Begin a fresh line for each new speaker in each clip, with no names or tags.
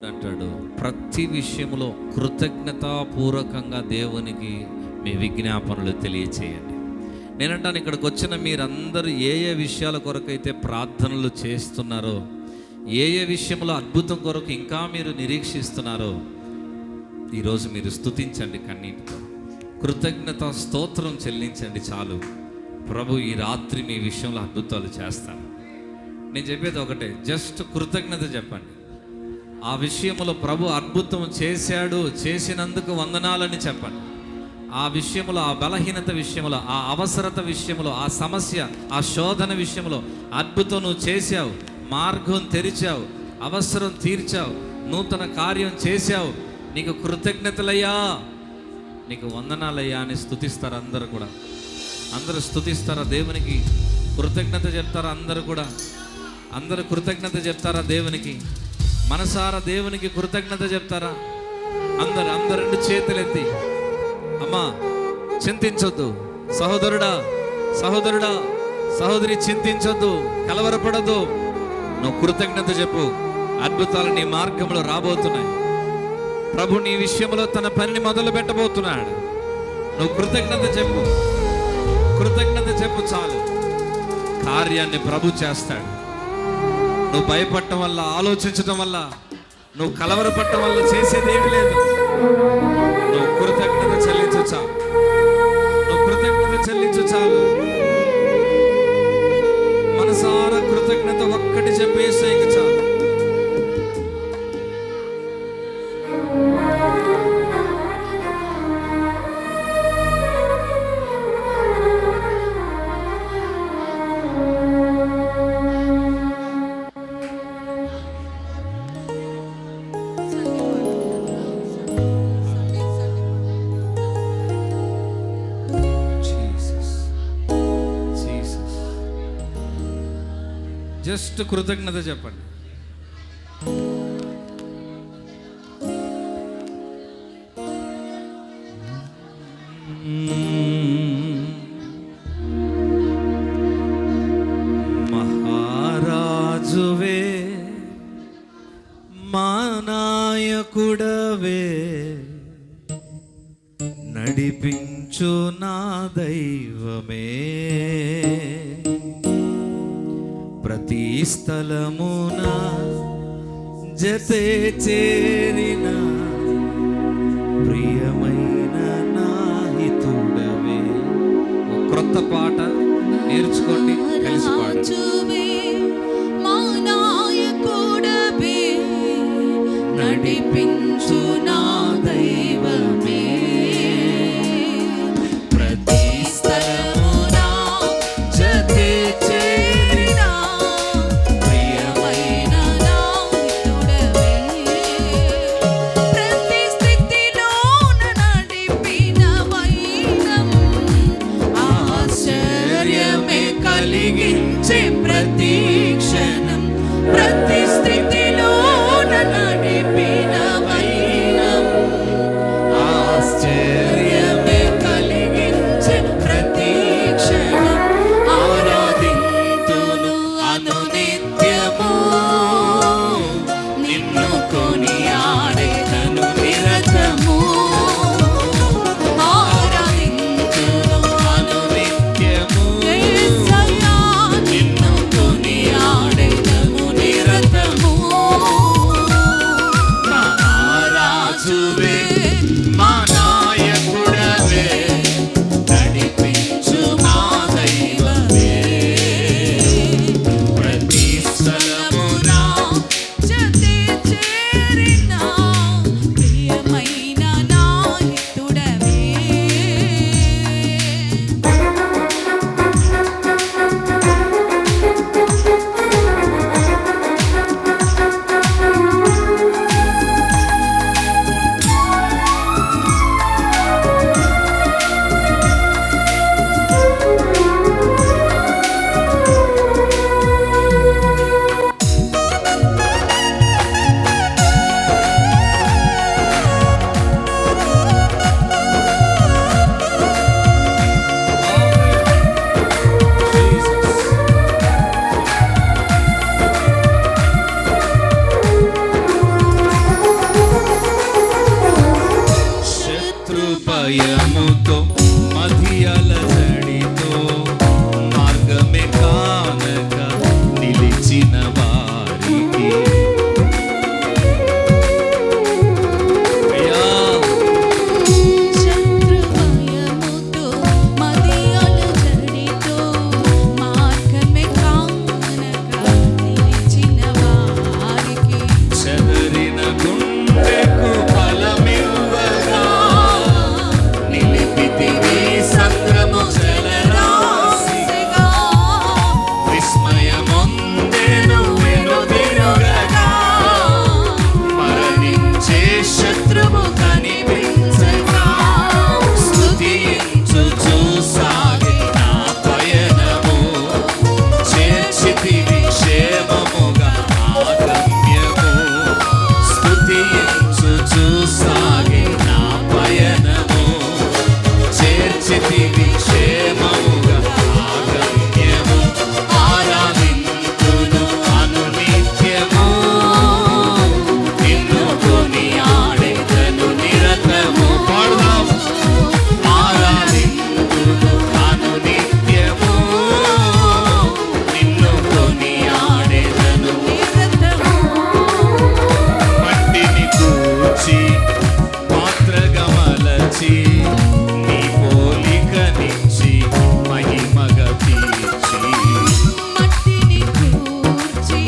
అంటాడు, ప్రతి విషయంలో కృతజ్ఞతాపూర్వకంగా దేవునికి మీ విజ్ఞాపనలు తెలియచేయండి. నేనంటాను, ఇక్కడికి వచ్చిన మీరందరూ ఏ ఏ విషయాల కొరకైతే ప్రార్థనలు చేస్తున్నారో, ఏ ఏ విషయంలో అద్భుతం కొరకు ఇంకా మీరు నిరీక్షిస్తున్నారో, ఈరోజు మీరు స్తుతించండి, కన్నీటితో కృతజ్ఞత స్తోత్రం చెల్లించండి. చాలు, ప్రభు ఈ రాత్రి మీ విషయంలో అద్భుతాలు చేస్తాను. నేను చెప్పేది ఒకటే, జస్ట్ కృతజ్ఞత చెప్పండి. ఆ విషయంలో ప్రభు అద్భుతం చేశాడు, చేసినందుకు వందనాలని చెప్పండి. ఆ విషయంలో, ఆ బలహీనత విషయంలో, ఆ అవసరత విషయంలో, ఆ సమస్య, ఆ శోధన విషయంలో అద్భుతం నువ్వు చేశావు, మార్గం తెరిచావు, అవసరం తీర్చావు, నూతన కార్యం చేశావు, నీకు కృతజ్ఞతలయ్యా, నీకు వందనాలయ్యా అని స్తుతిస్తారు. అందరూ కూడా, అందరూ స్తుతిస్తారా దేవునికి? కృతజ్ఞత చెప్తారా అందరూ కూడా? అందరూ కృతజ్ఞత చెప్తారా దేవునికి? మనసారా దేవునికి కృతజ్ఞత చెప్తారా? అందరు రెండు చేతులెత్తి, అమ్మా చింతించొద్దు, సహోదరుడా సహోదరుడా సహోదరి చింతించొద్దు, కలవరపడద్దు, నువ్వు కృతజ్ఞత చెప్పు. అద్భుతాలు నీ మార్గంలో రాబోతున్నాయి. ప్రభు నీ విషయంలో తన పనిని మొదలు పెట్టబోతున్నాడు. నువ్వు కృతజ్ఞత చెప్పు, కృతజ్ఞత చెప్పు, చాలు, కార్యాన్ని ప్రభు చేస్తాడు. నువ్వు భయపడటం వల్ల, ఆలోచించడం వల్ల, నువ్వు కలవరపడటం వల్ల చేసేదేమీ లేదు. నువ్వు కృతజ్ఞత చెల్లించు చాలు, నువ్వు కృతజ్ఞత చెల్లించు చాలు. మనసారా కృతజ్ఞత ఒక్కటి చెప్పేసే ఇంక చాలు. జస్ట్ కృతజ్ఞత చెప్పండి. మహారాజువే, మా నాయకుడవే, నడిపించు నా దైవమే, ప్రతి స్థలమున జతే చేరిన ప్రియమైన నాహితుడవే. క్రొత్త పాట నేర్చుకోండి, కలిసి పాడండి.
నడిపించు నా దైవమే, ప్రతి స్థలమున జతే చేరిన ప్రియమైన నాహితుడవే, ప్రతి స్థితిలో నడిపిన వైనం ఆశ్చర్యమే కలిగించే ప్రతి క్షణం, ప్రతి స్థితిలో నడిపిన వైనం ఆశ్చర్యమే కలిగించే ప్రతి క్షణం, ఆరాధింతును అనునిత్యము, నిన్ను కొనియాడెదను నిరతము, ఆరాధింతును అనునిత్యము, యేసయ్యా నిన్ను కొనియాడెదను నిరతము. మహారాజువే, మా నాయకుడవే, నడిపించు మా దైవమే, ప్రతి స్థలమున జతే చేరిన ముందు సాగే నా పయనము చేర్చితివి క్షేమముగా ఆగమ్యము ఆరాధింతును అనునిత్యము నిన్ను కొనియాడెదను నిరతము పాడుదాం ఆరాధింతును అనునిత్యము నిన్ను కొనియాడెదను మట్టిని కూర్చి పాత్రగా మలచి నీ పోలికనిచ్చి మహిమగా తీర్చి
మట్టిని కూర్చి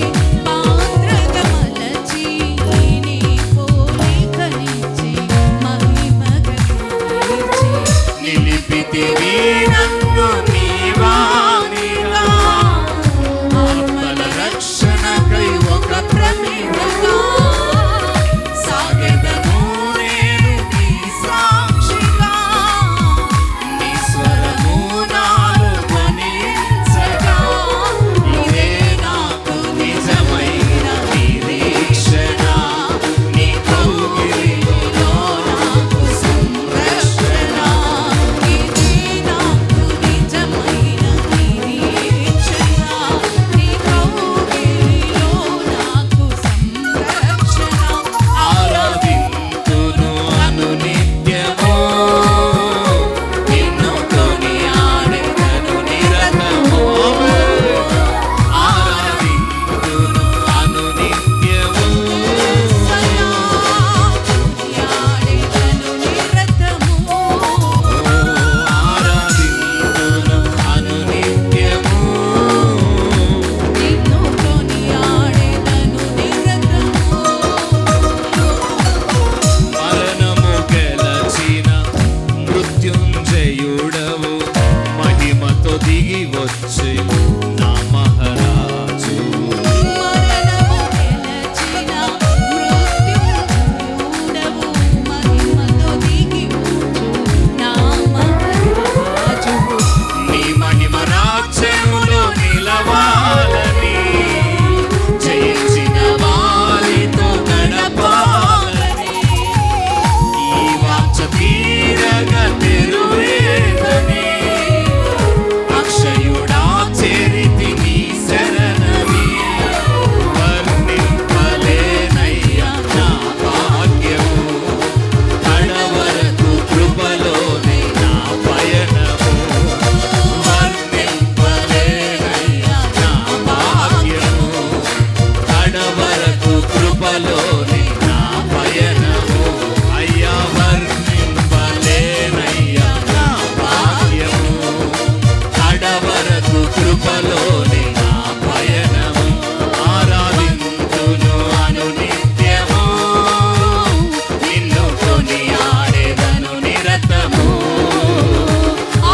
పాత్రగా మలచి నీ పోలికనిచ్చి మహిమగా తీర్చి
నిలిపితివి నన్ను నీ వానిగా ఆత్మల రక్షణకై ఒక ప్రమిదగా సాగెదను నేను నీ సాక్షిగా నీ స్వరము నాలో ధ్వనించగా ఇదే నాకు నిజమైన నిరీక్షణ నీ కౌగిలిలో నాకు సంరక్షణ
ఇదే నాకు నిజమైన నిరీక్షణ నీ కౌగిలిలో నాకు సంరక్షణ
ఆరాధింతును అనునిత్యము నిన్ను కొనియాడెదను నిరతము ఆరాధింతును అనునిత్యము
యాడెదను నిరతము
ఆరాధింతును అనునిత్యము
నిన్ను కొనియాడెదను నిరతము
మరణము గెలచిన మృత్యుంజయుడవు మహిమతో దిగి వచ్చి నా మహారాజు
మరణము గెలచిన మృత్యుంజయుడవు మహిమతో దిగివచ్చు నా మహారాజు
నీ మహిమ రాజ్యములో నిలవాలని జయించిన వారితో గడపాలని ఈ వాంఛ తీరగా తెరువేదని అక్షయుడా చేరితి నీ శరణని వర్ణింపలేనయ్యా నా భాగ్యము కడవరకు కృపలోనే నా పయనము వర్ణింపలేనయ్యా నా భాగ్యము కడవరకు కృపలోనే నా పయనము అయ్యా వర్ణింపలేనయ్యా నా భాగ్యము కడవరకు కృపలోనే నా పయనము ఆరాధింతును అనునిత్యము నిన్ను కొనియాడెదను నిరతము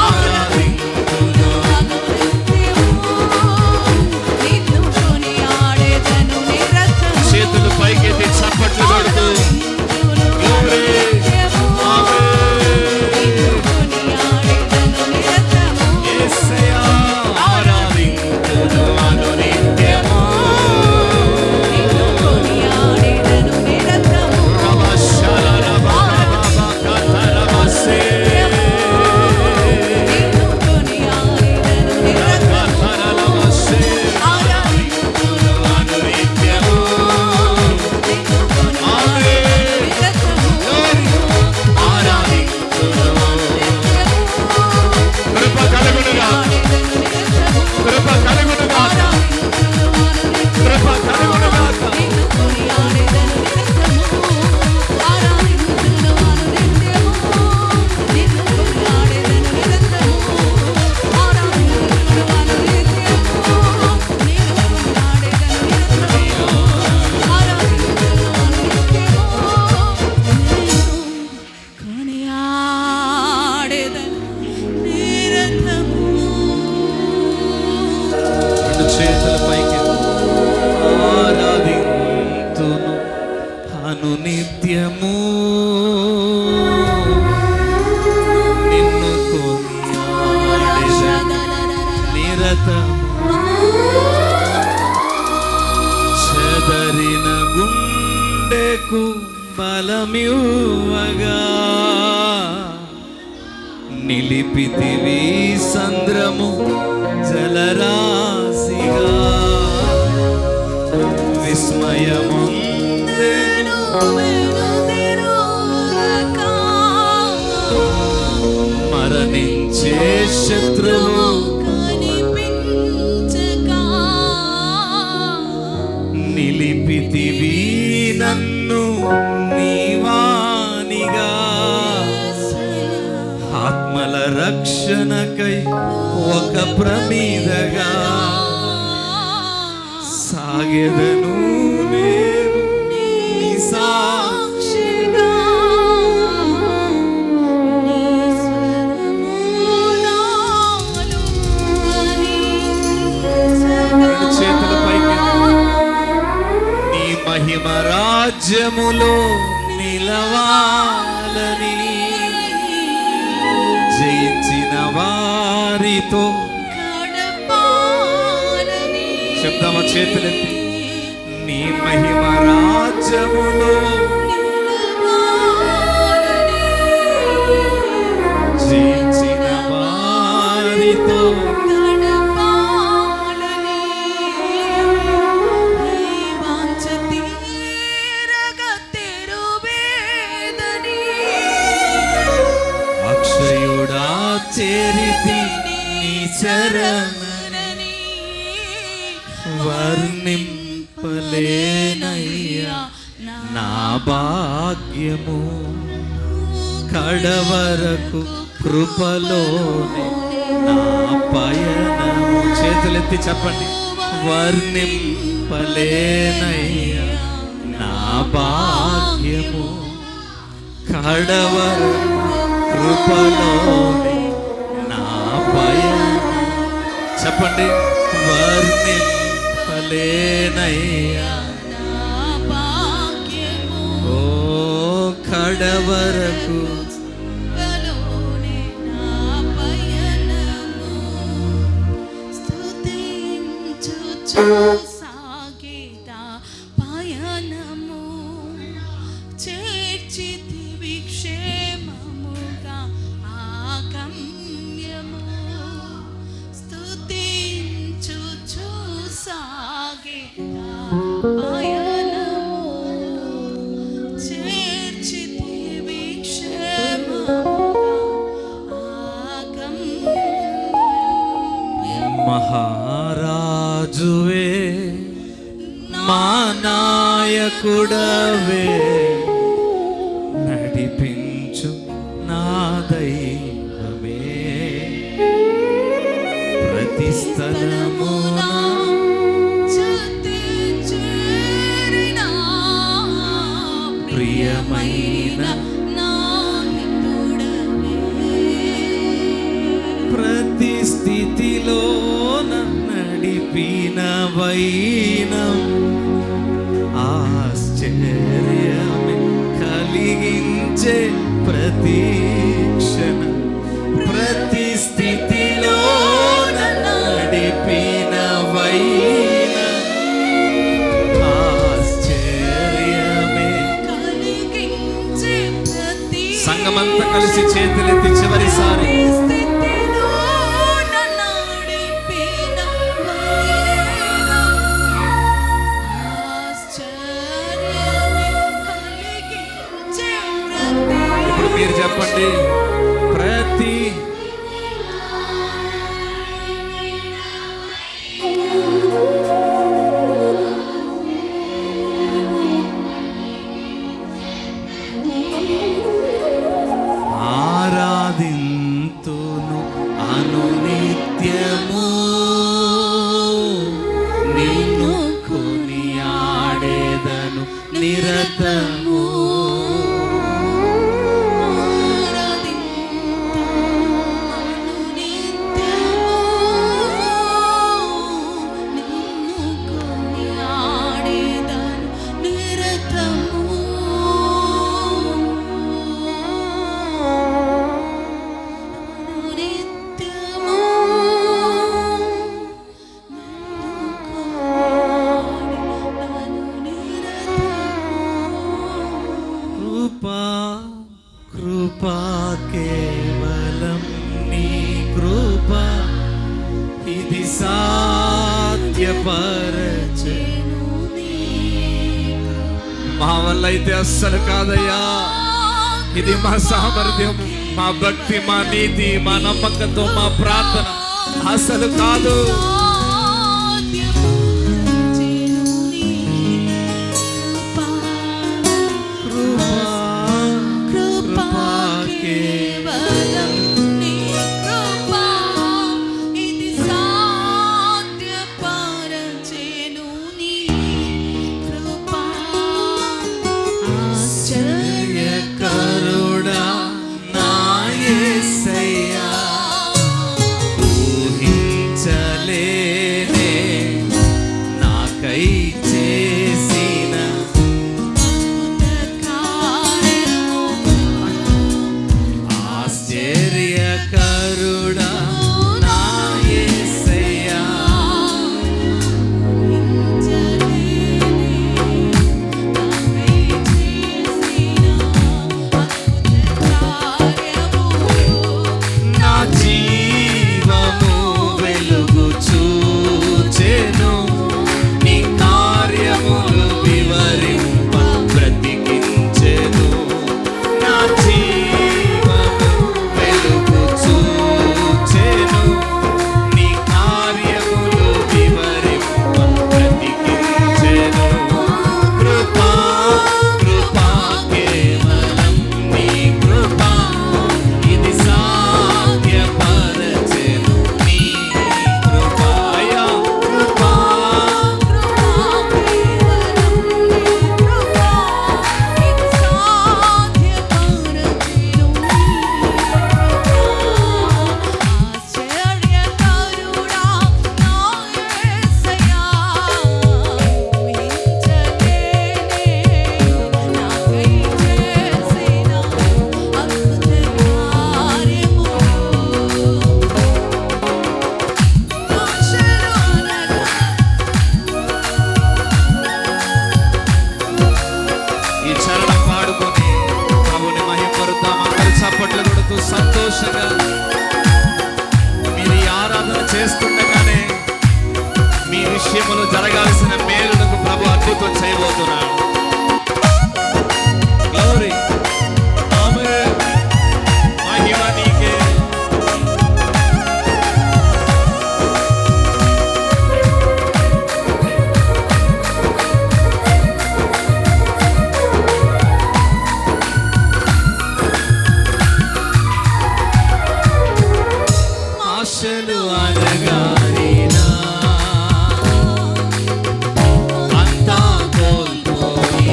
ఆరాధింతును
నిన్ను కొనియాడెదను నిరతము
చేతులు పైకెత్తి చప్పట్లు కొడుతూ Glory.
నిన్ను కొనియాడెదను నిరతము
యేసయ్యా ఆరాధింతును అనునిత్యము
నిన్ను కొనియాడెదను నిరతము
రమశలరబబబకతరమసే
నిన్ను కొనియాడెదను నిరతము
రకతరలమసే ఆరాధింతును అనునిత్యము
నిన్ను కొనియాడెదను నిరతము
ఆరాధింతును కృప కలుగునుగా కృప కలుగునుగా కృప కలుగునుగా
నిన్ను కొనియాడెదను నిరతము ఆరాధింతును అనునిత్యము నిన్ను కొనియాడెదను నిరతము ఆరాధింతును అనునిత్యము నిన్ను కొనియాడెదను నిరతము ఆరాధింతును అనునిత్యము నిన్ను కొనియాడెదను నిరతము
రెండు చేతుల పైకి ఆరాధింతును అనునిత్యము నిన్ను కొనియాడెదను నిరతము చెదరిన గుండెకు బలమివ్వగా నిలిపితివి సంద్రము జలరాశిగా విస్మయముందెను మరణించే శత్రువు నిలిపితివి నన్ను నీవానిగా ఆత్మల రక్షణకై ఒక ప్రమీదగా సాగెదను నేను నీ సాక్షిగా రెండు చేతుల పైకి నీ మహిమ రాజ్యములో నిలవాలని జయించిన వారితో చెప్తామా చేతులెత్తి నీ మహిమ రాజ్యములో జయించిన వారితో అక్షయుడా చేరితి నీ చరణని వర్ణింపలేనయ్యా నా భాగ్యము కడవరకు కృపలోనే నా పయనము చేతులెత్తి చెప్పండి వర్ణింపలేనయ్యా నా భాగ్యము కడవరకు కృపలోనే నా పయనము చెప్పండి వర్ణింపలేనయ్యా ఓ కడవరకు
సాగేత పయనము చేర్చితివి క్షేమముగా ఆగమ్యము స్తుతించుచు సాగేత పయనము చేర్చితివి క్షేమముగా ఆగమ్యము
మహారాజువే మా నాయకుడవే నడిపించు నా దైవమే ప్రతి స్థలమున ప్రియమైన ప్రతి స్థితిలోన నడిపిన వైనం ఆశ్చర్యమే కలిగించే ప్రతి క్షణం ప్రతి స్థితిలోన నడిపిన వైనం ఆశ్చర్యమే సంగమంతా కలిసి చేతులెత్తి చివరిసారి ఇప్పుడు మీరు చెప్పండి ప్రతి ఆరాధింతును అనునిత్యము నిన్ను కొనియాడేదను నిరతము
ఆరాధింతును
కృపా కృపా కేవలం నీ కృపా ఇది సాధ్యపరచే. మా వల్ల అయితే అస్సలు కాదయ్యా, ఇది మా సామర్థ్యం, మా భక్తి, మా నీతి, మా నమ్మకంతో మా ప్రార్థన అసలు కాదు. ఆశ్చర్యకరుడా నా యేసయ్యా, ఊహించలేనే నాకై చేసిన ఆశ్చర్యకరుడా నా యేసయ్యా, నా జీవము వెలుగు చూచెను, నీ కార్యములు వివరింప బ్రతికించెను. నా జీవము వెలుగు చూచెను, నీ కార్యములు వివరింప బ్రతికించెను. కృపా కృపా కేవలం నీ కృపా ఇది సాధ్యపరచెను నీ కృపా. అయ్యా కృపా ఈ చరణం పాడుకొని ప్రభుని మహిమపరుద్దాం. అందరూ చప్పట్లు కొడుతూ సంతోషంగా మీరు ఈ ఆరాధన చేస్తుండగానే మీ విషయములో జరగాల్సిన మేలులకు ప్రభు అద్భుతం చేయబోతున్నాడు. Glory. Amen. మహిమ నీకే. ఆశలు అనగారినా అంతా కోల్పోయి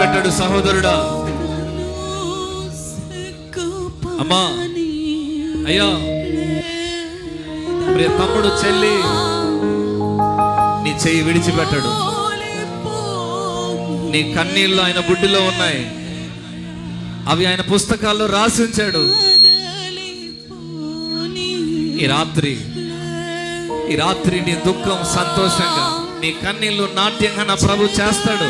విడిచిపెట్టాడు సహోదరుడా. అమ్మా, అయ్యా, ప్రియ తమ్ముడు, చెల్లి, నీ చెయ్యి విడిచిపెట్టాడు. నీ కన్నీళ్ళు ఆయన బుడ్డిలో ఉన్నాయి, అవి ఆయన పుస్తకాల్లో రాసి ఉంచాడు. ఈ రాత్రి నీ దుఃఖం సంతోషంగా, నీ కన్నీళ్ళు నాట్యంగా నా ప్రభు చేస్తాడు.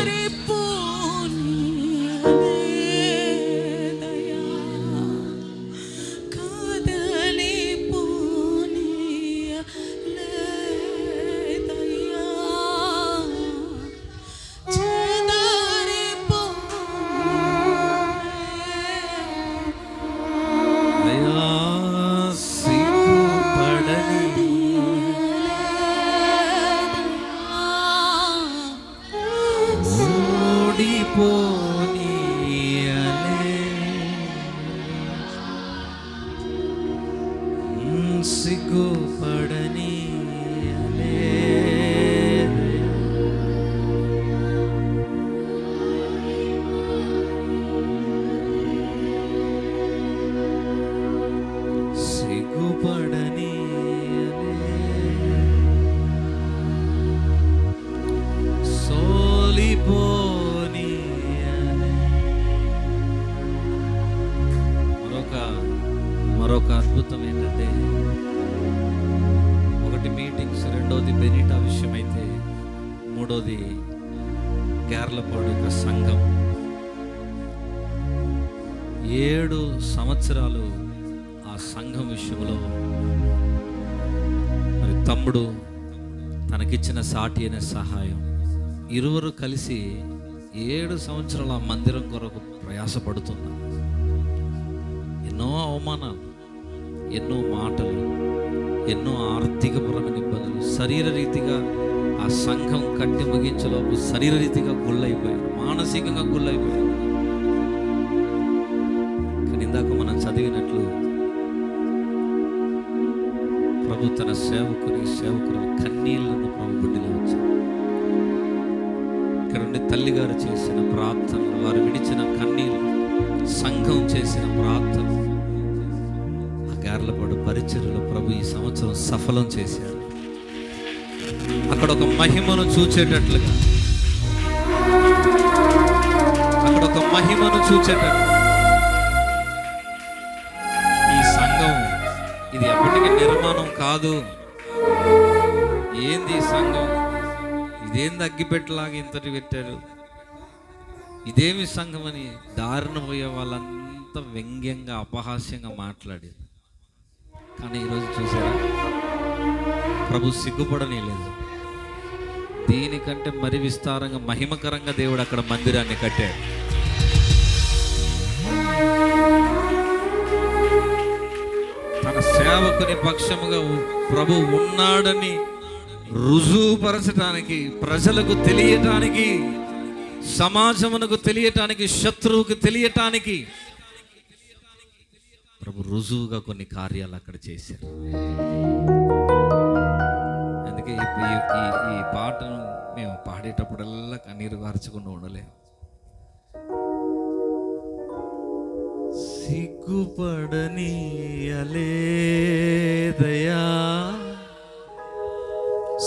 సిగ్గుపడని సిగ్గుపడని సోలిపోని. మరొక అద్భుతం ఏంటంటే, ఒకటి మీటింగ్స్, రెండోది బెనిటా విషయం అయితే, మూడోది కేరళపాడు యొక్క సంఘం. 7 సంవత్సరాలు ఆ సంఘం విషయంలో మరి తమ్ముడు తనకిచ్చిన సాటి అయిన సహాయం, ఇరువురు కలిసి 7 సంవత్సరాల ఆ మందిరం కొరకు ప్రయాసపడుతున్నారు. ఎన్నో అవమానాలు, ఎన్నో మాటలు, ఎన్నో ఆర్థికపరమైన ఇబ్బందులు, శరీర రీతిగా ఆ సంఘం కట్టి ముగించేలోపు శరీర రీతిగా గుళ్ళైపోయారు, మానసికంగా గుళ్ళైపోయారు. కానీ ఇందాక మనం చదివినట్లు ప్రభు తన సేవకుల కన్నీళ్లను ప్రభు గుడ్డిలో వచ్చారు. ఇక్కడ నుండి తల్లిగారు చేసిన ప్రార్థనలు, వారు విడిచిన కన్నీళ్ళు, సంఘం చేసిన ప్రార్థన, కేరళపాడు పరిచర్యలో ప్రభు ఈ సంవత్సరం సఫలం చేశాడు. అక్కడ ఒక మహిమను చూచేటట్లుగా, ఈ సంఘం ఇది ఎప్పటికీ నిర్మాణం కాదు. ఏంది ఈ సంఘం? ఇదేంది అగ్గిపెట్టలాగా ఇంతటి పెట్టారు? ఇదేమి సంఘం అని దారిన పోయే వాళ్ళంతా వ్యంగ్యంగా, అపహాస్యంగా మాట్లాడేది. కానీ ఈరోజు చూసారా, ప్రభు సిగ్గుపడనే లేదు. దీనికంటే మరి విస్తారంగా, మహిమకరంగా దేవుడు అక్కడ మందిరాన్ని కట్టాడు. తన సేవకుని పక్షముగా ప్రభు ఉన్నాడని రుజువుపరచడానికి, ప్రజలకు తెలియటానికి, సమాజమునకు తెలియటానికి, శత్రువుకు తెలియటానికి ప్రభు రుజువుగా కొన్ని కార్యాలు అక్కడ చేశారు. అందుకే ఈ పాటను మేము పాడేటప్పుడల్లా కన్నీరు గార్చకుండా ఉండలేము. సిగ్గుపడని అలేదయా,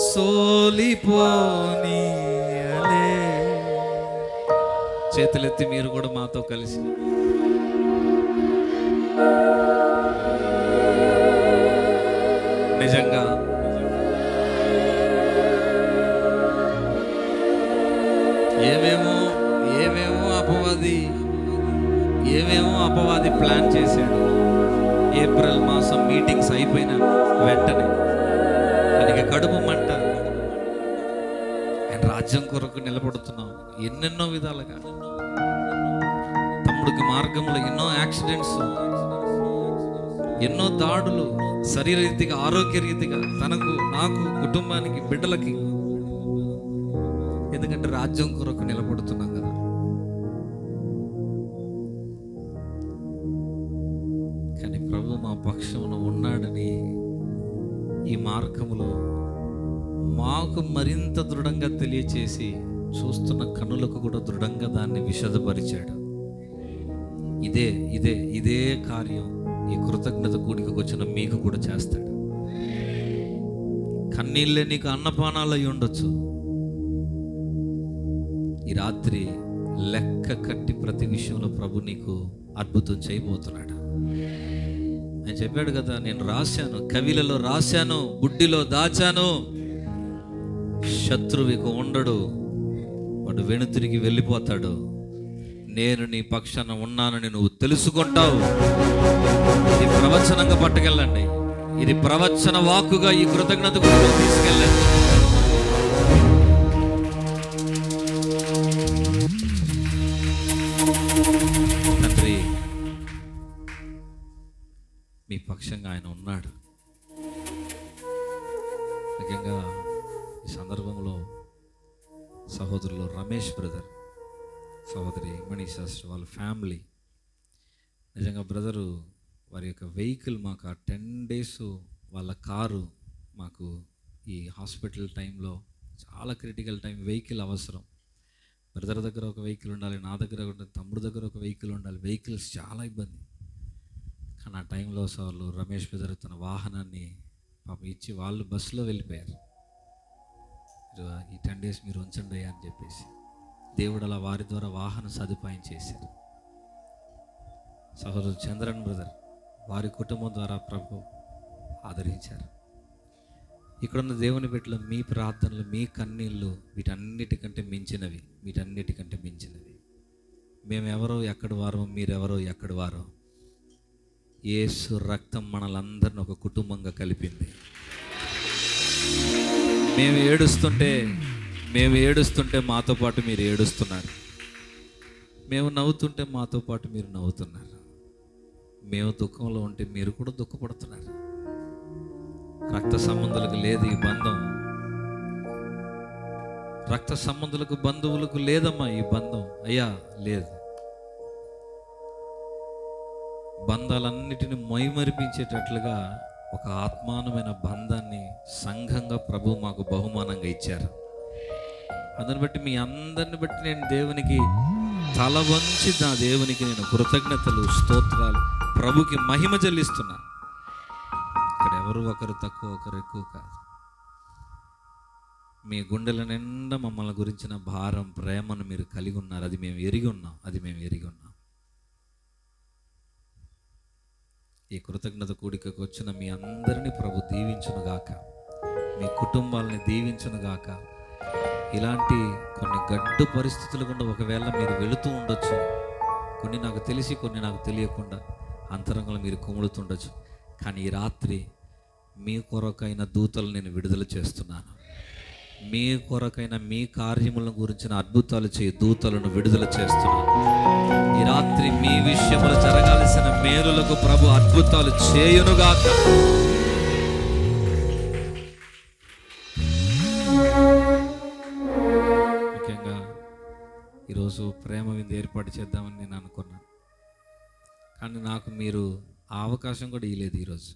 సోలిపోని అలే. చేతులెత్తి మీరు కూడా మాతో కలిసి నిజంగా ఏమేమో అపవాది ప్లాన్ చేశాడు. ఏప్రిల్ మాసం మీటింగ్స్ అయిపోయిన వెంటనే ఆయనకి కడుపు మంట, ఆయన రాజ్యం కొరకు నిలబడుతున్నాం. ఎన్నెన్నో విధాలుగా తమ్ముడికి మార్గంలో ఎన్నో యాక్సిడెంట్స్, ఎన్నో దాడులు, శరీర రీతిగా, ఆరోగ్య రీతిగా, తనకు, నాకు, కుటుంబానికి, బిడ్డలకి. ఎందుకంటే రాజ్యం కొరకు నిలబడుతున్నాం కదా. కానీ ప్రభు మా పక్షమున ఉన్నాడని ఈ మార్గములో మాకు మరింత దృఢంగా తెలియచేసి చూస్తున్న కన్నులకు కూడా దృఢంగా దాన్ని విషదపరిచాడు. ఇదే కార్యం ఈ కృతజ్ఞత కూడికకు వచ్చిన మీకు కూడా చేస్తాడు. కన్నీళ్ళే నీకు అన్నపానాలు అయి ఉండొచ్చు. ఈ రాత్రి లెక్క కట్టి ప్రతి విషయంలో ప్రభు నీకు అద్భుతం చేయబోతున్నాడు. ఆయన చెప్పాడు కదా, నేను రాశాను, కవిలలో రాశాను, బుడ్డిలో దాచాను. శత్రువు ఇక ఉండడు, వాడు వెనుతిరిగి వెళ్ళిపోతాడు. నేను నీ పక్షాన ఉన్నానని నువ్వు తెలుసుకుంటావు. ఇది ప్రవచనంగా పట్టుకెళ్ళండి. ఇది ప్రవచన వాక్కుగా ఈ కృతజ్ఞత గుడిలో తీసుకెళ్ళండి. తండ్రి, మీ పక్షంగా ఆయన ఉన్నాడు. ముఖ్యంగా ఈ సందర్భంలో సహోదరులు రమేష్ బ్రదర్, సహోదరి మణి శాస్త్రి, వాళ్ళ ఫ్యామిలీ, నిజంగా బ్రదరు వారి యొక్క వెహికల్ మాకు ఆ 10 days వాళ్ళ కారు మాకు ఈ హాస్పిటల్ టైంలో చాలా క్రిటికల్ టైం, వెహికల్ అవసరం. బ్రదర్ దగ్గర ఒక వెహికల్ ఉండాలి, నా దగ్గర ఉండాలి, తమ్ముడు దగ్గర ఒక వెహికల్ ఉండాలి. వెహికల్స్ చాలా ఇబ్బంది. కానీ ఆ టైంలో సార్లు రమేష్ బ్రదర్ తన వాహనాన్ని పాపం ఇచ్చి వాళ్ళు బస్సులో వెళ్ళిపోయారు. ఈ 10 days మీరు ఉంచండి అని చెప్పేసి దేవుడు అలా వారి ద్వారా వాహన సదుపాయం చేశారు. సహోదరు చంద్రన్ బ్రదర్, వారి కుటుంబం ద్వారా ప్రభు ఆదరించారు. ఇక్కడున్న దేవుని బిడ్డలు, మీ ప్రార్థనలు, మీ కన్నీళ్ళు వీటన్నిటికంటే మించినవి. మేమెవరో ఎక్కడి వారో, మీరెవరో ఎక్కడి వారో, యేసు రక్తం మనలందరిని ఒక కుటుంబంగా కలిపింది. మేము ఏడుస్తుంటే మాతో పాటు మీరు ఏడుస్తున్నారు. మేము నవ్వుతుంటే మాతో పాటు మీరు నవ్వుతున్నారు. మేము దుఃఖంలో ఉంటే మీరు కూడా దుఃఖపడుతున్నారు. రక్త సంబంధులకు లేదు ఈ బంధం. రక్త సంబంధులకు, బంధువులకు లేదమ్మా ఈ బంధం. అయ్యా లేదు. బంధాలన్నిటిని మైమరిపించేటట్లుగా ఒక ఆత్మానమైన బంధాన్ని సంఘంగా ప్రభు మాకు బహుమానంగా ఇచ్చారు. అందుని బట్టి మీ అందరిని బట్టి నేను దేవునికి తల వంచి, నా దేవునికి నేను కృతజ్ఞతలు, స్తోత్రాలు, ప్రభుకి మహిమ చెల్లిస్తున్నా. ఇక్కడ ఎవరు ఒకరు తక్కువ, ఒకరు ఎక్కువ కాదు. మీ గుండెల నిండా మమ్మల్ని గురించిన భారం, ప్రేమను మీరు కలిగి ఉన్నారు. అది మేము ఎరిగి ఉన్నాం. ఈ కృతజ్ఞత కూడికకు వచ్చిన మీ అందరినీ ప్రభు దీవించునుగాక, మీ కుటుంబాలని దీవించునుగాక. ఇలాంటి కొన్ని గడ్డు పరిస్థితులు గుండా ఒకవేళ మీరు వెళుతూ ఉండొచ్చు. కొన్ని నాకు తెలిసి, కొన్ని నాకు తెలియకుండా అంతరంగంలో మీరు కుములుతుండొచ్చు. కానీ ఈ రాత్రి మీ కొరకైన దూతలు నేను విడుదల చేస్తున్నాను. మీ కొరకైన మీ కార్యములను గురించిన అద్భుతాలు చేయ దూతలను విడుదల చేస్తున్నాను. ఈ రాత్రి మీ విషయంలో జరగాల్సిన మేలులకు ప్రభు అద్భుతాలు చేయునుగాక. ముఖ్యంగా ఈరోజు ప్రేమ విందు ఏర్పాటు చేద్దామని నేను అనుకున్నాను. కానీ నాకు మీరు ఆ అవకాశం కూడా ఇవ్వలేదు. ఈరోజు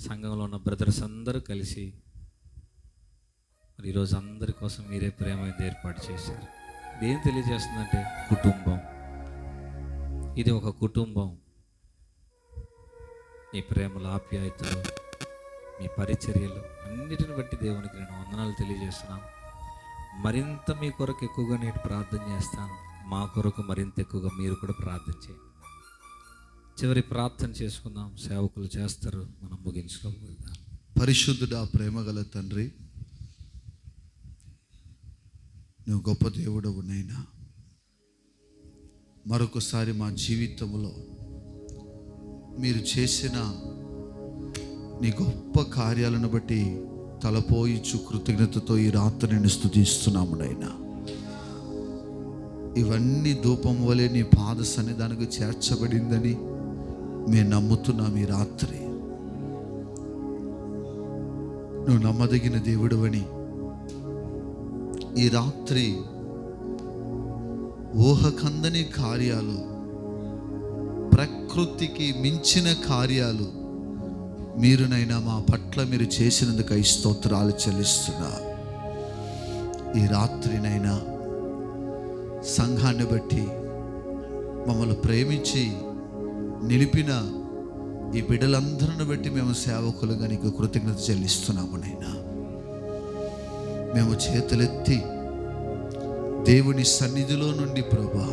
సంఘంలో ఉన్న బ్రదర్స్ అందరూ కలిసి మరి ఈరోజు అందరి కోసం మీరే ప్రేమ విందు ఏర్పాటు చేశారు. ఇదేం తెలియజేస్తుందంటే కుటుంబం. ఇది ఒక కుటుంబం. మీ ప్రేమలు, ఆప్యాయతలు, మీ పరిచర్యలు అన్నిటిని బట్టి దేవునికి నేను వందనాలు తెలియజేస్తున్నాను. మరింత మీ కొరకు ఎక్కువగా నేను ప్రార్థన చేస్తాను. మా కొరకు మరింత ఎక్కువగా మీరు కూడా ప్రార్థన చేయండి. చివరి ప్రార్థన చేసుకుందాం. సేవకులు చేస్తారు, మనం ముగించుకోగలుగుతాం.
పరిశుద్ధుడా, ప్రేమగల తండ్రి, నువ్వు గొప్ప దేవుడవు నైనా. మరొకసారి మా జీవితంలో మీరు చేసిన నీ గొప్ప కార్యాలను బట్టి తలపోయిచు కృతజ్ఞతతో ఈ రాత్రి నేను స్తుతిస్తున్నాము నైనా. ఇవన్నీ ధూపం వలె నీ పాద సన్నిధానికి చేర్చబడిందని మేము నమ్ముతున్నాం. ఈ రాత్రి నువ్వు నమ్మదగిన దేవుడవని, ఈ రాత్రి ఊహకందని కార్యాలు, ప్రకృతికి మించిన కార్యాలు మీరునైనా మా పట్ల మీరు చేసినందుకు స్తోత్రాలు చెల్లిస్తున్నా. ఈ రాత్రినైనా సంఘాన్ని బట్టి మమ్మల్ని ప్రేమించి నిలిపిన ఈ బిడ్డలందరిని బట్టి మేము సేవకులుగా నీకు కృతజ్ఞత చెల్లిస్తున్నాము నైనా. మేము చేతులెత్తి దేవుని సన్నిధిలో నుండి ప్రభా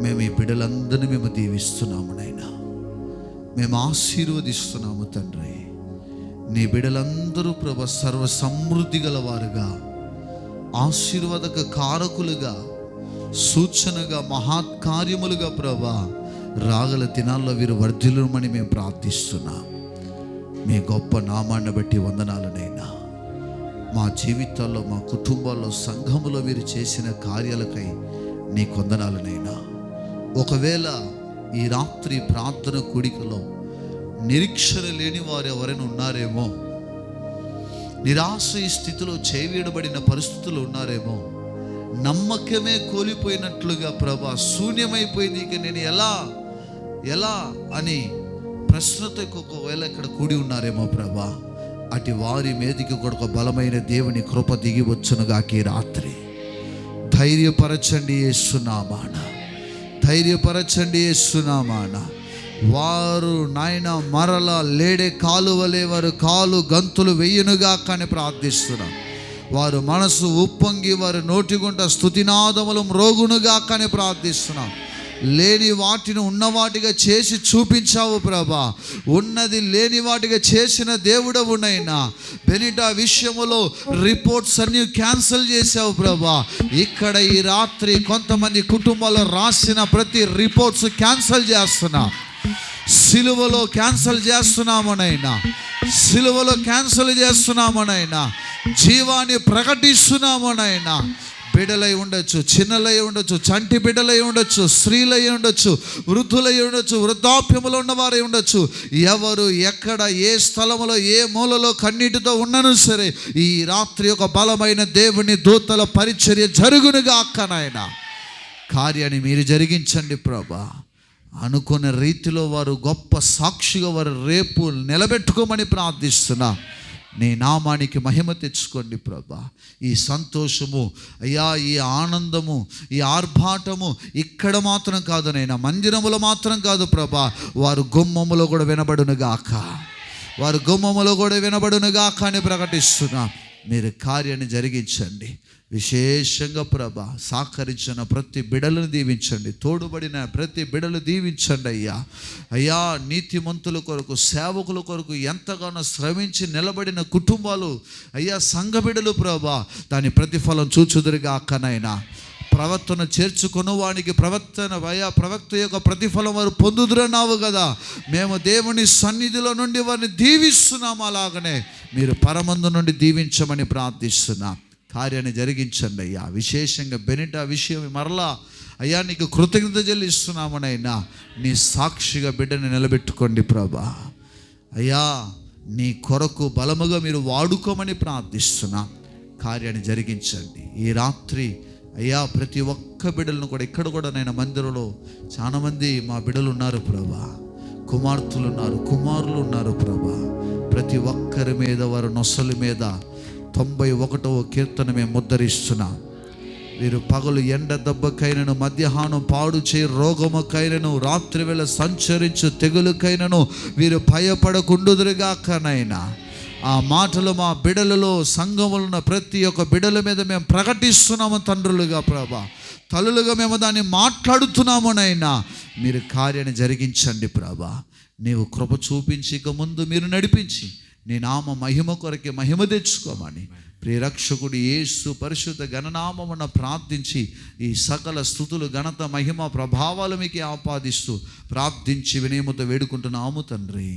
మేము ఈ బిడ్డలందరినీ మేము దీవిస్తున్నాము నైనా. మేము ఆశీర్వదిస్తున్నాము తండ్రి. నీ బిడ్డలందరూ ప్రభా సర్వ సమృద్ధి గల వారుగా, ఆశీర్వాదక కారకులుగా, సూచనగా, మహాత్కార్యములుగా ప్రభా రాగల దినాల్లో వీరు వర్ధిల్లమని మేము ప్రార్థిస్తున్నాం. మీ గొప్ప నామాన్ని బట్టి వందనాలనైనా. మా జీవితాల్లో, మా కుటుంబాల్లో, సంఘములో వీరు చేసిన కార్యాలకై నీ వందనాలనైనా. ఒకవేళ ఈ రాత్రి ప్రార్థన కూడికలో నిరీక్షణ లేని వారు ఎవరైనా ఉన్నారేమో, నిరాశ స్థితిలో చేవేయబడిన పరిస్థితులు ఉన్నారేమో, నమ్మకమే కోల్పోయినట్లుగా ప్రభా శూన్యమైపోయింది, ఇక నేను ఎలా అని ప్రశ్నతో ఒకవేళ ఇక్కడ కూడి ఉన్నారేమో ప్రభా, అటు వారి మీదకి కూడా ఒక బలమైన దేవుని కృప దిగి వచ్చునుగాక. రాత్రి ధైర్యపరచండి యేసునామాన, ధైర్యపరచండి యేసునామాన. వారు నాయన మరల లేడే కాలువలే వారు కాలు గంతులు వెయ్యనుగా కానీ ప్రార్థిస్తున్నాం. వారు మనసు ఉప్పొంగి వారి నోటిగుంట స్తుతినాదములు మ్రోగునుగా కానీ ప్రార్థిస్తున్నాం. లేని వాటిని ఉన్నవాటిగా చేసి చూపించావు ప్రభా. ఉన్నది లేని వాటిగా చేసిన దేవుడవునైనా. బెనిటా విషయములో రిపోర్ట్స్ అన్ని క్యాన్సిల్ చేసావు ప్రభా. ఇక్కడ ఈ రాత్రి కొంతమంది కుటుంబాల్లో రాసిన ప్రతి రిపోర్ట్స్ క్యాన్సిల్ చేస్తున్నా. సిలువలో క్యాన్సిల్ చేస్తున్నామనైనా, సిలువలో క్యాన్సిల్ చేస్తున్నామనైనా, జీవాన్ని ప్రకటిస్తున్నామనైనా. బిడ్డలై ఉండొచ్చు, చిన్నలై ఉండొచ్చు, చంటి బిడ్డలై ఉండొచ్చు, స్త్రీలై ఉండొచ్చు, వృద్ధులై ఉండొచ్చు, వృద్ధాప్యములో ఉన్నవారై ఉండొచ్చు. ఎవరు ఎక్కడ ఏ స్థలములో ఏ మూలలో కన్నీటితో ఉన్నను సరే, ఈ రాత్రి ఒక బలమైన దేవుని దూతల పరిచర్య జరుగునుగా అక్కనైనా. కార్యాన్ని మీరు జరిగించండి ప్రభా. అనుకున్న రీతిలో వారు గొప్ప సాక్షిగా వారు రేపు నిలబెట్టుకోమని ప్రార్థిస్తున్నా. నీ నామానికి మహిమ తెచ్చుకోండి ప్రభా. ఈ సంతోషము అయ్యా, ఈ ఆనందము, ఈ ఆర్భాటము ఇక్కడ మాత్రం కాదు నైనా, మందిరములో మాత్రం కాదు ప్రభా, వారు గుమ్మములో కూడా వినబడునుగాక, వారు గుమ్మములో కూడా వినబడునుగాక అని ప్రకటిస్తున్నా. మీరు కార్యాన్ని జరిగించండి. విశేషంగా ప్రభా సహకరించిన ప్రతి బిడలను దీవించండి, తోడుబడిన ప్రతి బిడలు దీవించండి అయ్యా. అయ్యా, నీతిమంతుల కొరకు, సేవకుల కొరకు ఎంతగానో శ్రమించి నిలబడిన కుటుంబాలు అయ్యా, సంఘ బిడలు ప్రభా, దాని ప్రతిఫలం చూచుదురుగా అక్కనైనా. ప్రవర్తన చేర్చుకున్న వానికి ప్రవక్త యొక్క ప్రతిఫలం వారు పొందుదురన్నావు కదా. మేము దేవుని సన్నిధిలో నుండి వారిని దీవిస్తున్నాము. అలాగనే మీరు పరమందు నుండి దీవించమని ప్రార్థిస్తున్నాం. కార్యాన్ని జరిగించండి అయ్యా. విశేషంగా బెనిటా విషయం మరలా అయ్యా నీకు కృతజ్ఞత చెల్లిస్తున్నామనైనా. నీ సాక్షిగా బిడ్డని నిలబెట్టుకోండి ప్రభా. అయ్యా, నీ కొరకు బలముగా మీరు వాడుకోమని ప్రార్థిస్తున్నా. కార్యాన్ని జరిగించండి ఈ రాత్రి అయ్యా. ప్రతి ఒక్క బిడ్డలను కూడా ఇక్కడ కూడా నేను మందిరంలో చాలామంది మా బిడ్డలు ఉన్నారు ప్రభా, కుమార్తెలు ఉన్నారు, కుమారులు ఉన్నారు ప్రభా. ప్రతి ఒక్కరి మీద వారి నొసలి మీద 91వ కీర్తన మేము ముద్దరిస్తున్నాం. వీరు పగలు ఎండ దెబ్బకైనను, మధ్యాహ్నం పాడు చేయి రోగముకైనను, రాత్రి వేళ సంచరించు తెగులుకైనను వీరు భయపడకుండుదురుగాకనైనా. ఆ మాటలు మా బిడలలో, సంఘములున్న ప్రతి ఒక్క బిడల మీద మేము ప్రకటిస్తున్నాము తండ్రులుగా ప్రభా. తల్లులుగా మేము దాన్ని మాట్లాడుతున్నామునైనా. మీరు కార్యాన్ని జరిగించండి ప్రభా. నీవు కృప చూపించి ఇక ముందు మీరు నడిపించి నీ నామ మహిమ కొరకే మహిమ తెచ్చుకోమని ప్రియరక్షకుడు యేసు పరిశుద్ధ గణనామమున ప్రార్థించి ఈ సకల స్తుతులు, ఘనత, మహిమ, ప్రభావాలు మీకు ఆపాదిస్తూ ప్రార్థించి వినయముతో వేడుకుంటున్నాము తండ్రి.